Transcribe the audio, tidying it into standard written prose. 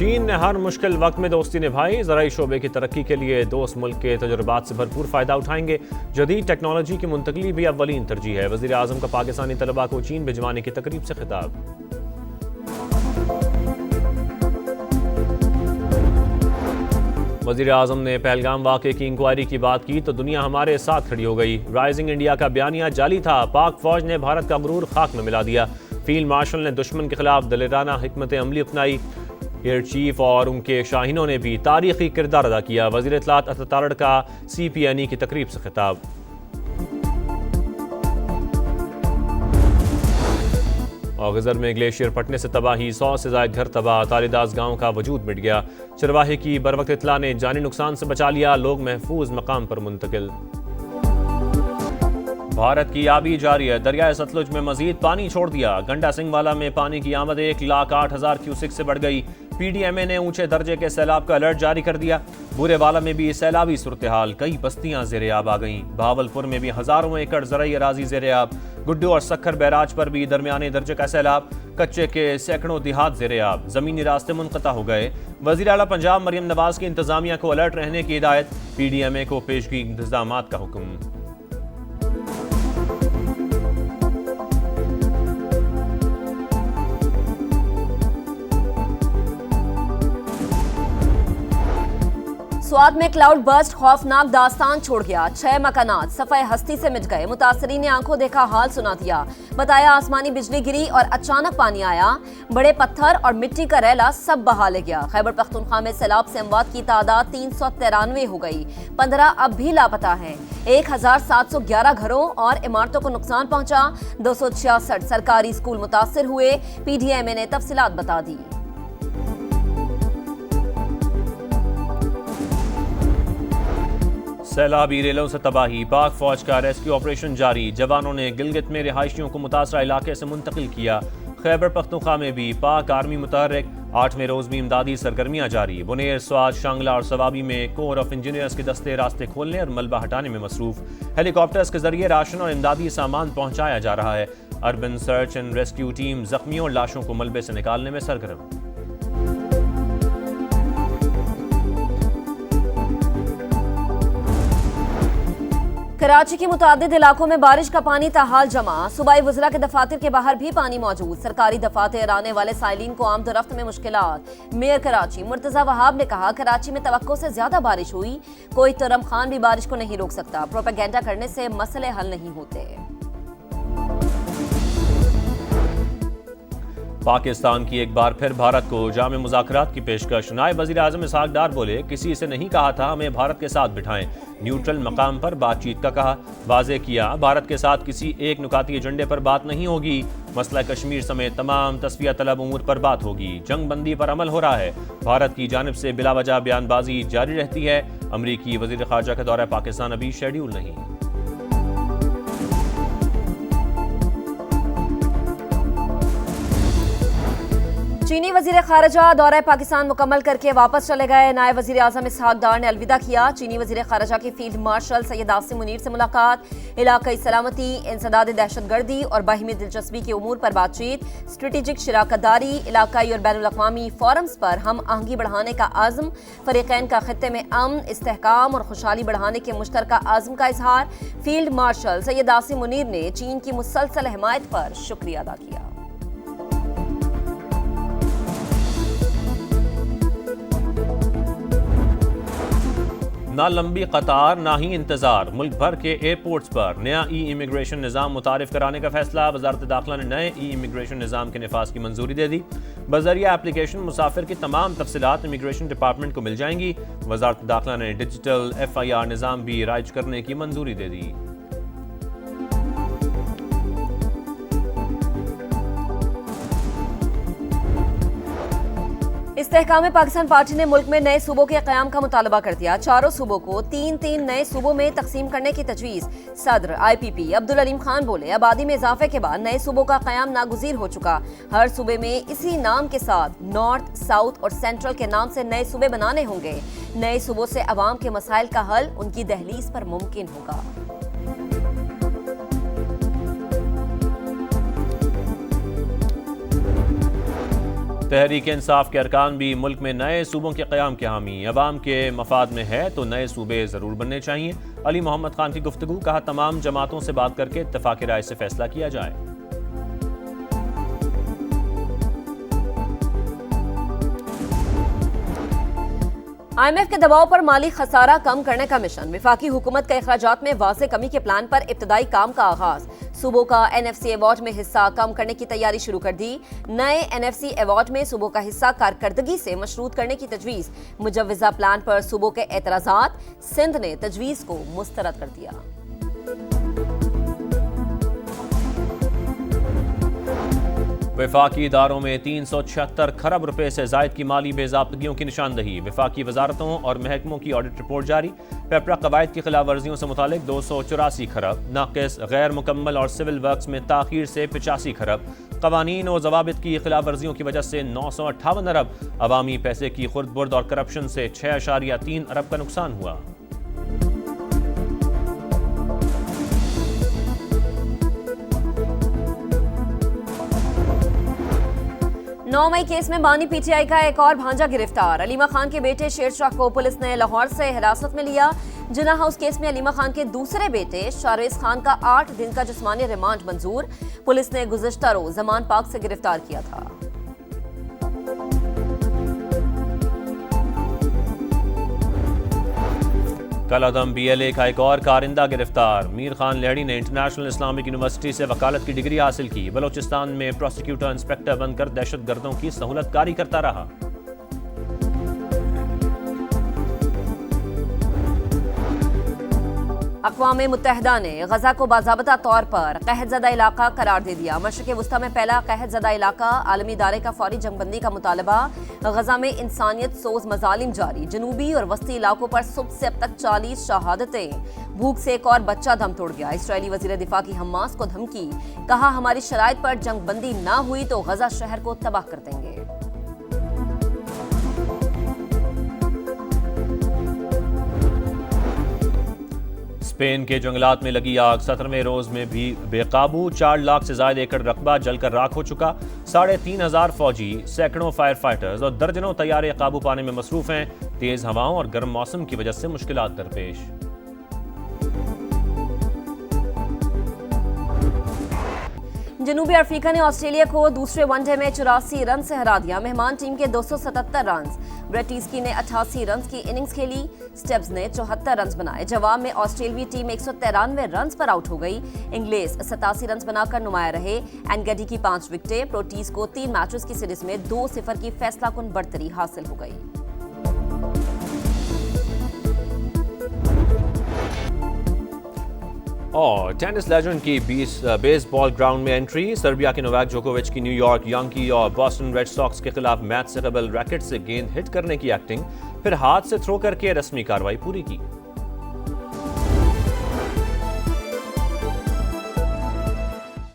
चीन ने हर मुश्किल वक्त में दोस्ती निभाई। ज़राई शोबे की तरक्की के लिए दोस्त मुल्क के तजुर्बात से भरपूर फ़ायदा उठाएंगे। जदीद टेक्नोलॉजी की मुंतकली भी अव्वलीन तरजीह है। वज़ीर आज़म का पाकिस्तानी तलबा को चीन भिजवाने की तकरीब से खिताब। वज़ीर आज़म ने पहलगाम वाक़े की इंक्वायरी की बात की तो दुनिया हमारे साथ खड़ी हो गई। राइजिंग इंडिया का बयानिया जाली था। पाक फौज ने भारत का गुरूर खाक में मिला दिया। फील्ड मार्शल ने दुश्मन के खिलाफ दलेराना हिकमत अमली अपनाई। एयर चीफ और उनके शाहीनों ने भी तारीखी किरदार अदा किया। वज़ीर इत्तलात अतातुर्क का CPNE की तकरीब से खिताब। और गजर में ग्लेशियर फटने से तबाही, 100 से ज़ायद घर तबाह। तालिदास गांव का वजूद मिट गया। चरवाहे की बरवक्त इत्तला ने जानी नुकसान से बचा लिया। लोग महफूज मकाम पर मुंतकिल। भारत की आबी जारी है। दरियाए सतलुज में मजीद पानी छोड़ दिया। गंडा सिंहवाला में पानी की आमद 1,08,000 क्यूसिक से बढ़ गई। PDMA ने ऊंचे दर्जे के सैलाब का अलर्ट जारी कर दिया। बूरेवाला में भी सैलाबी सूरत हाल, कई बस्तियां ज़ेर-ए-आब आ गईं। बहावलपुर में भी हजारों एकड़ ज़रई अराजी ज़ेर-ए-आब। गुड्डू और सक्खर बैराज पर भी दरमियाने दर्जे का सैलाब। कच्चे के सैकड़ों देहात ज़ेर-ए-आब। ज़मीनी रास्ते मुनक़ता हो गए। वज़ीर आला पंजाब मरियम नवाज की इंतजामिया को अलर्ट रहने की हिदायत। PDMA को पेशगी इंतजामात का हुक्म। स्वाद में क्लाउड बर्स्ट खौफनाक दास्तान छोड़ गया। 6 मकानात सफ़ाए हस्ती से मिट गए। मुतासरीन ने आंखों देखा हाल सुना दिया। बताया आसमानी बिजली गिरी और अचानक पानी आया। बड़े पत्थर और मिट्टी का रैला सब बहा ले गया। खैबर पख्तूनख्वा में सैलाब से अमवात की तादाद 393 हो गई। 15 अब भी लापता हैं। 1711 घरों और इमारतों को नुकसान पहुंचा। 266 सरकारी स्कूल मुतासिर हुए। PDMA ने तफसीलात बता दी। सैलाबी रेलों से तबाही। पाक फौज का रेस्क्यू ऑपरेशन जारी। जवानों ने गिलगित में रिहायशियों को मुतासरा इलाके से मुंतकिल किया। खैबर पख्तूनख्वा में भी पाक आर्मी मुतहर्रिक। 8वें रोज भी इमदादी सरगर्मियां जारी। बुनेर, स्वाद, शांगला और सवाबी में कोर ऑफ इंजीनियर्स के दस्ते रास्ते खोलने और मलबा हटाने में मसरूफ। हेलीकॉप्टर्स के जरिए राशन और इमदादी सामान पहुंचाया जा रहा है। Urban search and rescue team जख्मियों और लाशों को मलबे से निकालने में सरगर्म। कराची के मुतादिद इलाकों में बारिश का पानी ताहाल जमा। सूबाई वज़रा के दफातर के बाहर भी पानी मौजूद। सरकारी दफातर आने वाले साइलिन को आमदोरफ्त में मुश्किलात। मेयर कराची मुर्तज़ा वहाब ने कहा कराची में तवक्को से ज्यादा बारिश हुई। कोई तरम खान भी बारिश को नहीं रोक सकता। प्रोपेगेंडा करने से मसले हल नहीं होते। पाकिस्तान की एक बार फिर भारत को जामे मुज़ाकरात की पेशकश। नायब वज़ीर आज़म इसहाक डार बोले, किसी से नहीं कहा था हमें भारत के साथ बिठाएं। न्यूट्रल मकाम पर बातचीत का कहा। वाज़े किया भारत के साथ किसी एक नुकाती एजेंडे पर बात नहीं होगी। मसला कश्मीर समेत तमाम तस्फिया तलब उमूर पर बात होगी। जंग बंदी पर अमल हो रहा है। भारत की जानिब से बिलावजह बयानबाजी जारी रहती है। अमरीकी वज़ीर ख़ारजा का दौरा पाकिस्तान अभी शेड्यूल नहीं। चीनी वजीर खारजा दौरा पाकिस्तान मुकम्मल करके वापस चले गए। नायब वजीर आज़म इसहाक डार ने अलविदा किया। चीनी वजीर खारजा की फील्ड मार्शल सैयद आसिम मुनीर से मुलाकात। इलाकाई सलामती, इंसदाद दहशतगर्दी और बाहिमी दिलचस्पी के उमूर पर बातचीत। स्ट्रेटेजिक शराकतदारी, इलाकाई और बैनुल अक़वामी फोरम्स पर हम आहंगी बढ़ाने का आज़म। फरीक़ैन का खित्ते में अमन, इस्तेहकाम और खुशहाली बढ़ाने के मुश्तरका आज़म का इजहार। फील्ड मार्शल सैयद आसिम मुनीर ने चीन की मुसलसल हिमायत पर शुक्रिया अदा किया। ना लंबी कतार ना ही इंतजार। मुल्क भर के एयरपोर्ट्स पर नया इमिग्रेशन निज़ाम मुतारिफ कराने का फैसला। वजारत दाखिला ने नए इमिग्रेशन निज़ाम के नफाज की मंजूरी दे दी। बजरिया एप्लीकेशन मुसाफिर की तमाम तफसीलात इमिग्रेशन डिपार्टमेंट को मिल जाएंगी। वजारत दाखिला ने डिजिटल FIR निज़ाम भी राइज करने की मंजूरी दे दी। इस्तेहकाम पाकिस्तान पार्टी ने मुल्क में नए सूबों के क़याम का मुतालबा कर दिया। चारों सूबों को 3-3 नए सूबों में तकसीम करने की तजवीज़। सदर IPP अब्दुल अलीम खान बोले, आबादी में इजाफे के बाद नए सूबों का क़याम नागुज़ीर हो चुका। हर सूबे में इसी नाम के साथ नॉर्थ, साउथ और सेंट्रल के नाम से नए सूबे बनाने होंगे। नए सूबों से अवाम के मसाइल का हल उनकी दहलीज पर मुमकिन होगा। तहरीक इंसाफ के अरकान भी मुल्क में नए सूबों के क़याम के हामी। अवाम के मफाद में है तो नए सूबे ज़रूर बनने चाहिए। अली मोहम्मद खान की गुफ्तगू, कहा तमाम जमातों से बात करके इत्तेफाक राय से फैसला किया जाए। IMF के दबाव पर माली खसारा कम करने का मिशन। विफाकी हुकूमत के अखराजात में वाज़े कमी के प्लान पर इब्तदाई काम का आगाज। सूबों का NFC अवार्ड में हिस्सा कम करने की तैयारी शुरू कर दी। नए NFC अवार्ड में सूबों का हिस्सा कारकर्दगी से मशरूत करने की तजवीज़। मुजव्वज़ा प्लान पर सूबों के एतराज़ात, सिंध ने तजवीज़ को मुस्तरद कर दिया। वफाकी इदारों में 376 खरब रुपए से जायद की माली बेज़ाब्तगियों की निशानदही। वफाकी वजारतों और महकमों की ऑडिट रिपोर्ट जारी। पेपरा कवायद की खिलाफ वर्जियों से मुतालिक 284 खरब, नाकिस, गैर मुकम्मल और सिविल वर्क्स में ताखीर से 85 खरब, कवानीन और जवाबित की खिलाफ वर्जियों की वजह से 958 अरब, अवामी पैसे की खुर्द बुर्द और करप्शन से 6.3 अरब का नुकसान हुआ। 9 मई केस में बानी PTI का एक और भांजा गिरफ्तार। अलीमा खान के बेटे शेरशाह को पुलिस ने लाहौर से हिरासत में लिया। जिन्ना हाउस केस में अलीमा खान के दूसरे बेटे शारेस खान का 8 दिन का जिस्मानी रिमांड मंजूर। पुलिस ने गुज़िश्ता रोज जमान पाक से गिरफ्तार किया था। कलअदम BLA का एक और कारिंदा गिरफ्तार। मीर खान लहड़ी ने इंटरनेशनल इस्लामिक यूनिवर्सिटी से वकालत की डिग्री हासिल की। बलोचिस्तान में प्रोसिक्यूटर इंस्पेक्टर बनकर दहशतगर्दों की सहूलतकारी करता रहा। अक़वाम मुत्तहिदा ने गजा को बाज़ाबता तौर पर कहतज़दा इलाका करार दे दिया। मशरिक़ वुस्ता में पहला कहतज़दा इलाका। आलमी इदारे का फौरी जंगबंदी का मुतालबा। गजा में इंसानियत सोज मजालिम जारी। जनूबी और वस्ती इलाकों पर सुबह से अब तक 40 शहादतें। भूख से एक और बच्चा दम तोड़ गया। इसराइली वज़ीर दिफा की हमास को धमकी, कहा हमारी शराइत पर जंगबंदी ना हुई तो गजा शहर को तबाह कर देंगे। स्पेन के जंगलात में लगी आग 17वें रोज में भी बेकाबू। 4 लाख से ज्यादा एकड़ रकबा जलकर राख हो चुका। 3,500 फौजी, सैकड़ों फायर फाइटर्स और दर्जनों तैयारे काबू पाने में मसरूफ हैं। तेज हवाओं और गर्म मौसम की वजह से मुश्किलात दरपेश। जनूबी अफ्रीका ने ऑस्ट्रेलिया को दूसरे वनडे में 84 रन से हरा दिया। मेहमान टीम के 277 रन। ब्रेटिस्की ने 88 रन की इनिंग्स खेली। स्टेब्स ने 74 रन बनाए। जवाब में ऑस्ट्रेलियाई टीम 193 रन पर आउट हो गई। इंग्लिस 87 रन बनाकर नुमाया रहे। एनगडी की 5 विकेटें। प्रोटीज को 3 मैचेस की सीरीज में 2-0 की फैसलाकुन बढ़तरी हासिल हो गई। और टेनिस लेजेंड की बेसबॉल ग्राउंड में एंट्री। सर्बिया के नोवाक जोकोविच की न्यूयॉर्क यांकी और बॉस्टन रेड सॉक्स के खिलाफ मैच से कबल रैकेट से गेंद हिट करने की एक्टिंग, फिर हाथ से थ्रो करके रस्मी कार्रवाई पूरी की।